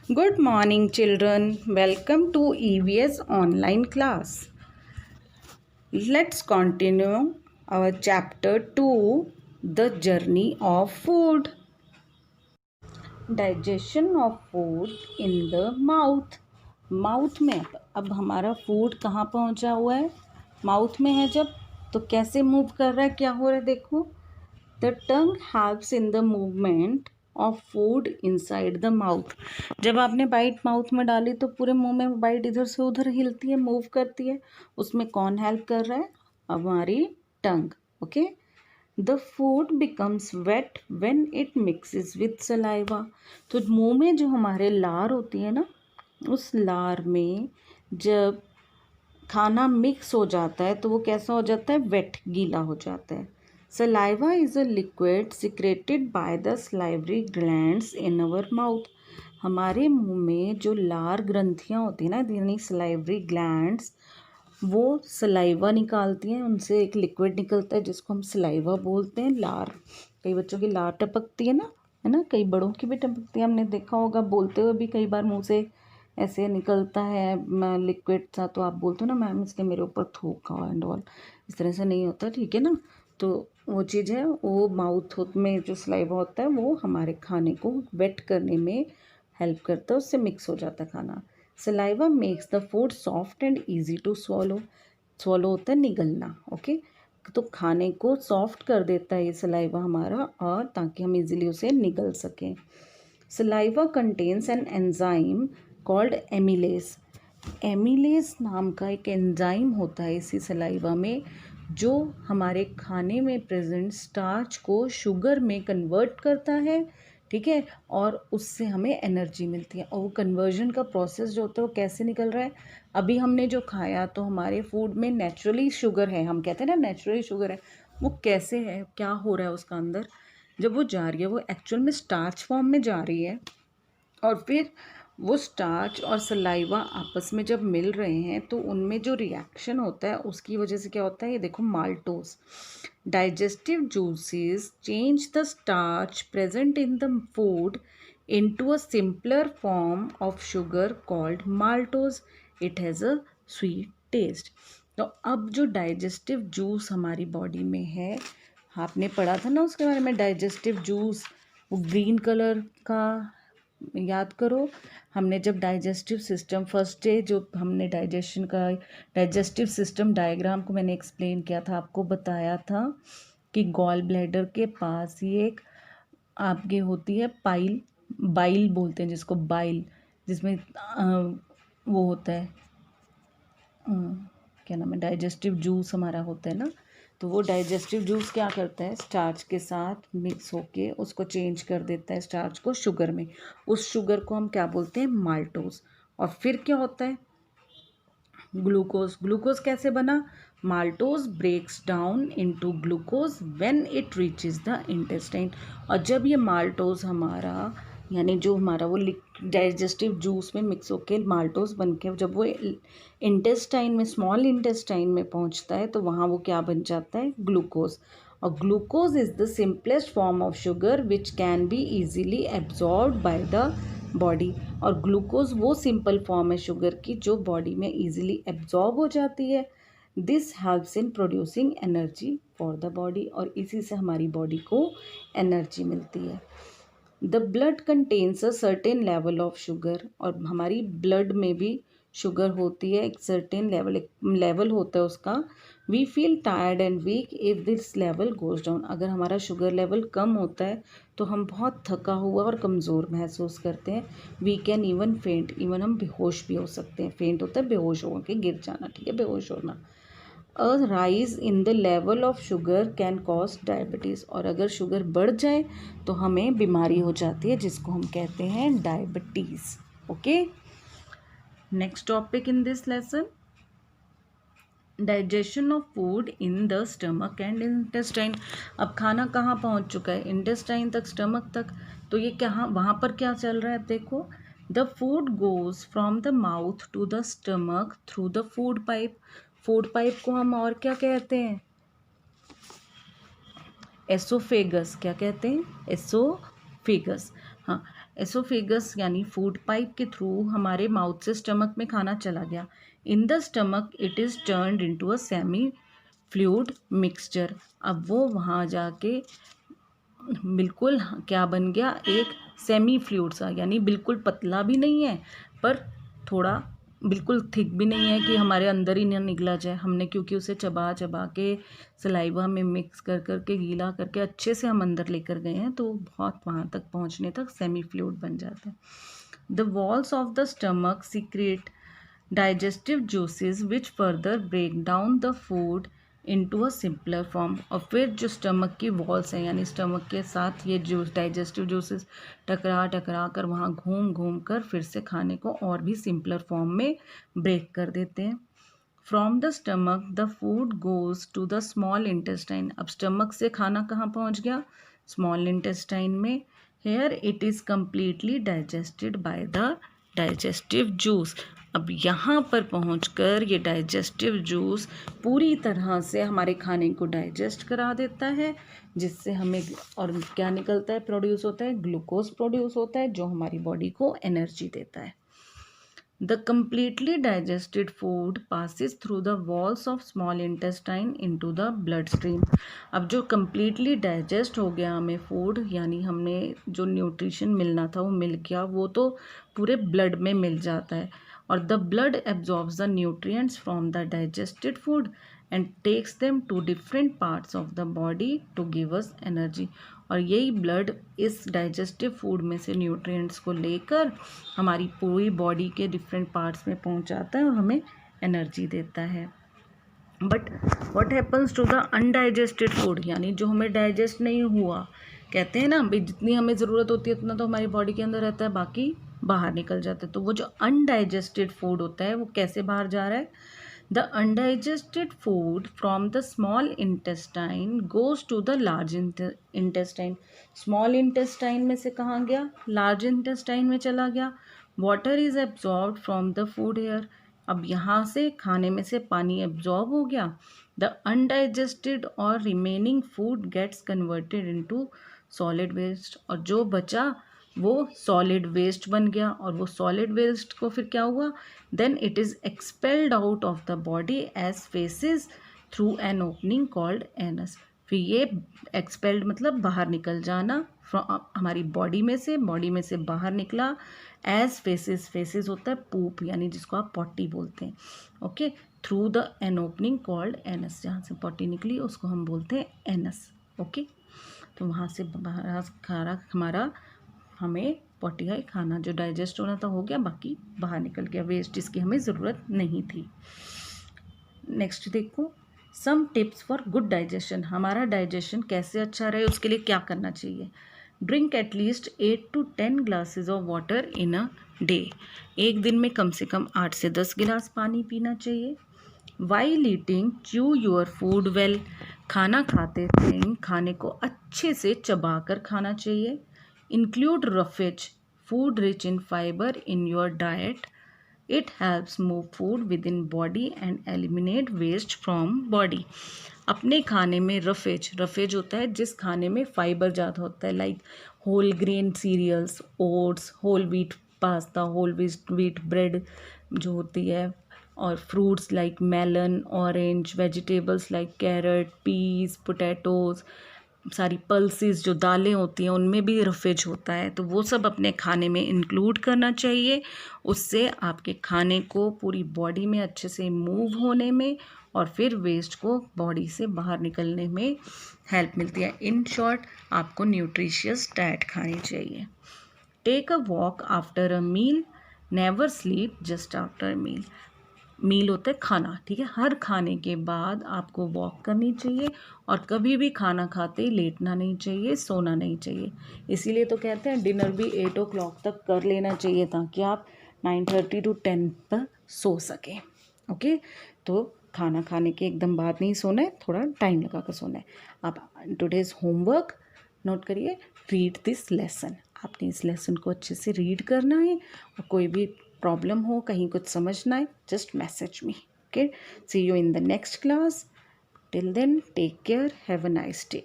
Good morning, children. Welcome to EVS online class. Let's continue our chapter 2, The Journey of Food. Digestion of food in the mouth. Mouth में अब हमारा food कहाँ पहुँचा हुआ है? Mouth में है जब, तो कैसे मूव कर रहा है, क्या हो रहा है देखो. The tongue helps in the movement of food inside the mouth. जब आपने बाइट माउथ में डाली तो पूरे मुंह में बाइट इधर से उधर हिलती है, मूव करती है. उसमें कौन हेल्प कर रहा है? हमारी tongue. Okay. The food becomes wet when it mixes with saliva. तो मुंह में जो हमारे लार होती है ना, उस लार में जब खाना मिक्स हो जाता है तो वो कैसा हो जाता है? वेट, गीला हो जाता है. Saliva is a liquid secreted by the salivary glands in our mouth. हमारे मुंह में जो लार ग्रंथियां होती हैं ना, यानी सलाइवरी ग्लैंड्स, वो सलाइवा निकालती हैं. उनसे एक लिक्विड निकलता है जिसको हम सलाइवा बोलते हैं. लार, कई बच्चों की लार टपकती है ना, कई बड़ों की भी टपकती है. हमने देखा होगा बोलते हुए भी कई बार मुंह से ऐसे निकलता है लिक्विड सा, तो आप बोलते हो ना मैम इसने मेरे ऊपर थूका एंड ऑल. इस तरह से नहीं होता, ठीक है ना. तो वो चीज़ है, वो माउथ में जो सलाइवा होता है वो हमारे खाने को वेट करने में हेल्प करता है, उससे मिक्स हो जाता है खाना. Saliva makes the food soft and easy to swallow. Swallow होता है निगलना. ओके. तो खाने को सॉफ्ट कर देता है ये सलाइवा हमारा, और ताकि हम इजीली उसे निगल सकें. Saliva contains an enzyme called amylase. Amylase नाम का एक एंजाइम होता है इसी सलाइवा में, जो हमारे खाने में प्रेजेंट स्टार्च को शुगर में कन्वर्ट करता है. ठीक है. और उससे हमें एनर्जी मिलती है. और वो कन्वर्जन का प्रोसेस जो होता है वो कैसे निकल रहा है? अभी हमने जो खाया तो हमारे फूड में नेचुरली शुगर है, हम कहते हैं ना नेचुरली शुगर है. वो कैसे है, क्या हो रहा है उसका अंदर? जब वो जा रही है वो एक्चुअल में स्टार्च फॉर्म में जा रही है, और फिर वो स्टार्च और सलाइवा आपस में जब मिल रहे हैं तो उनमें जो रिएक्शन होता है उसकी वजह से क्या होता है, ये देखो maltose. Digestive juices change the starch present in the food into a simpler form of sugar called maltose. It has a sweet taste. तो अब जो डाइजेस्टिव जूस हमारी बॉडी में है, आपने पढ़ा था ना उसके बारे में, डाइजेस्टिव जूस, वो ग्रीन कलर का, याद करो. हमने जब डाइजेस्टिव सिस्टम फर्स्ट डे जो हमने डाइजेशन का डाइजेस्टिव सिस्टम डायग्राम को मैंने एक्सप्लेन किया था, आपको बताया था कि गॉल ब्लैडर के पास ही एक आपके होती है पाइल, बाइल बोलते हैं जिसको, बाइल, जिसमें वो होता है क्या नाम है, डाइजेस्टिव जूस हमारा होता है ना. तो वो डाइजेस्टिव जूस क्या करता है, स्टार्च के साथ मिक्स होके उसको चेंज कर देता है स्टार्च को शुगर में. उस शुगर को हम क्या बोलते हैं? माल्टोस. और फिर क्या होता है? ग्लूकोज. ग्लूकोज कैसे बना? Maltose breaks down into glucose when it reaches the intestine. और जब ये माल्टोज हमारा, यानी जो हमारा वो डाइजेस्टिव जूस में मिक्स होके माल्टोज बन के जब वो इंटेस्टाइन में, स्मॉल इंटेस्टाइन में पहुंचता है, तो वहाँ वो क्या बन जाता है? ग्लूकोज. और glucose is the simplest form of sugar which can be easily absorb by the body. और ग्लूकोज वो सिंपल फॉर्म है शुगर की जो बॉडी में ईजिली एब्जॉर्ब हो जाती है. This helps in producing energy for the body. और इसी से हमारी बॉडी को एनर्जी मिलती है. The blood contains a certain level of sugar. और हमारी ब्लड में भी शुगर होती है, एक सर्टेन लेवल, एक लेवल होता है उसका. We feel tired and weak if this level goes down. अगर हमारा शुगर लेवल कम होता है तो हम बहुत थका हुआ और कमज़ोर महसूस करते हैं. वी कैन इवन फेंट. इवन हम बेहोश भी हो सकते हैं. फेंट होता है बेहोश हो के गिर जाना, ठीक है, बेहोश होना. A rise in the level of sugar cane cause diabetes. और अगर शुगर बढ़ जाए तो हमें बीमारी हो जाती है जिसको हम कहते हैं diabetes. Okay. Next topic in this lesson, digestion of food in the stomach and intestine. अब खाना कहाँ पहुँच चुका है? इंटेस्टाइन तक, स्टमक तक. तो ये कहाँ, वहाँ पर क्या चल रहा है? देखो, the food goes from the mouth to the stomach through the food pipe. Food pipe को हम और क्या कहते हैं? एसोफेगस. क्या कहते हैं? एसोफेगस. हाँ. एसोफेगस यानी फूड पाइप के थ्रू हमारे माउथ से स्टमक में खाना चला गया. In the stomach it is turned into a semi fluid mixture. अब वो वहाँ जाके बिल्कुल क्या बन गया, एक सेमी फ्लूइड सा, यानी बिल्कुल पतला भी नहीं है पर थोड़ा बिल्कुल थिक भी नहीं है कि हमारे अंदर ही ना निगला जाए. हमने क्योंकि उसे चबा चबा के सलाइवा में मिक्स कर करके गीला करके अच्छे से हम अंदर लेकर गए हैं, तो बहुत वहाँ तक पहुँचने तक सेमी फ्लूइड बन जाता है. The walls of the stomach secret digestive juices which further break down the food into a simpler form. और फिर जो स्टमक की वॉल्स हैं यानी स्टमक के साथ ये जूस डाइजेस्टिव जूसेस टकरा कर वहाँ घूम घूम कर फिर से खाने को और भी सिंपलर फॉर्म में ब्रेक कर देते हैं. From the stomach the food goes to the small intestine. अब स्टमक से खाना कहाँ पहुँच गया, स्मॉल इंटेस्टाइन में. Here it is completely digested by the digestive juice. अब यहाँ पर पहुँचकर ये डाइजेस्टिव जूस पूरी तरह से हमारे खाने को डाइजेस्ट करा देता है, जिससे हमें और क्या निकलता है, प्रोड्यूस होता है, ग्लूकोज प्रोड्यूस होता है जो हमारी बॉडी को एनर्जी देता है. The completely digested food passes through the walls of small intestine into the blood stream. अब जो कम्प्लीटली डाइजेस्ट हो गया हमें फूड, यानी हमें जो न्यूट्रिशन मिलना था वो मिल गया, वो तो पूरे ब्लड में मिल जाता है. और the blood absorbs the nutrients from the digested food and takes them to different parts of the body to give us energy. और यही ब्लड इस डाइजेस्टिव फूड में से न्यूट्रिएंट्स को लेकर हमारी पूरी बॉडी के डिफरेंट पार्ट्स में पहुंचाता है और हमें एनर्जी देता है. But what happens to the undigested food, यानी जो हमें डाइजेस्ट नहीं हुआ. कहते हैं ना भाई जितनी हमें ज़रूरत होती है उतना तो हमारी बॉडी के अंदर रहता है, बाकी बाहर निकल जाता है. तो वो जो अनडाइजेस्टेड फूड होता है वो कैसे बाहर जा रहा है. The undigested food from the small intestine goes to the large intestine. Small intestine में से कहाँ गया, लार्ज इंटेस्टाइन में चला गया. Water is absorbed from the food here. अब यहाँ से खाने में से पानी एब्जॉर्ब हो गया. द अनडाइजेस्टेड और remaining food gets converted into solid waste. और जो बचा वो सॉलिड वेस्ट बन गया. और वो सॉलिड वेस्ट को फिर क्या हुआ, then it is expelled out of the body as faeces through an opening called anus. फिर ये एक्सपेल्ड मतलब बाहर निकल जाना हमारी बॉडी में से बाहर निकला एज फेसेस. फेसेस होता है पूप, यानी जिसको आप पॉटी बोलते हैं. Okay, through the N opening called anus. जहाँ से पॉटी निकली उसको हम बोलते हैं एनस. ओके, तो वहाँ से बाहर खाना हमारा हमें पोटी खाना जो डाइजेस्ट होना था हो गया, बाकी बाहर निकल गया वेस्ट जिसकी हमें ज़रूरत नहीं थी. नेक्स्ट देखो, some tips for good digestion. हमारा डाइजेशन कैसे अच्छा रहे उसके लिए क्या करना चाहिए. Drink at least 8 to 10 glasses of water in a day. एक दिन में कम से कम 8 से 10 गिलास पानी पीना चाहिए. While eating chew your food well. खाना खाते टाइम खाने को अच्छे से चबा कर खाना चाहिए. Include roughage, food rich in fiber in your diet. It helps move food within body and eliminate waste from body. अपने खाने में रफेज होता है जिस खाने में फाइबर ज़्यादा होता है, like whole grain cereals, oats, whole wheat pasta, whole wheat bread जो होती है, और fruits like melon, orange, vegetables like carrot, peas, potatoes, सारी पल्सेस जो दालें होती हैं उनमें भी रफेज होता है. तो वो सब अपने खाने में इंक्लूड करना चाहिए. उससे आपके खाने को पूरी बॉडी में अच्छे से मूव होने में और फिर वेस्ट को बॉडी से बाहर निकलने में हेल्प मिलती है. इन शॉर्ट आपको न्यूट्रिशियस डाइट खानी चाहिए. Take a walk after a meal. Never sleep just after meal. Meal होता है खाना, ठीक है. हर खाने के बाद आपको वॉक करनी चाहिए और कभी भी खाना खाते ही लेटना नहीं चाहिए, सोना नहीं चाहिए. इसीलिए तो कहते हैं डिनर भी 8 o'clock तक कर लेना चाहिए ताकि आप 9:30 to 10 पर सो सकें. ओके, तो खाना खाने के एकदम बाद नहीं सोना है, थोड़ा टाइम लगा कर सोना है. आप टुडेज़ होमवर्क नोट करिए. Read this lesson. आपने इस लेसन को अच्छे से रीड करना है और कोई भी प्रॉब्लम हो, कहीं कुछ समझना है, just message me. Okay, see you in the next class. Till then take care, have a nice day.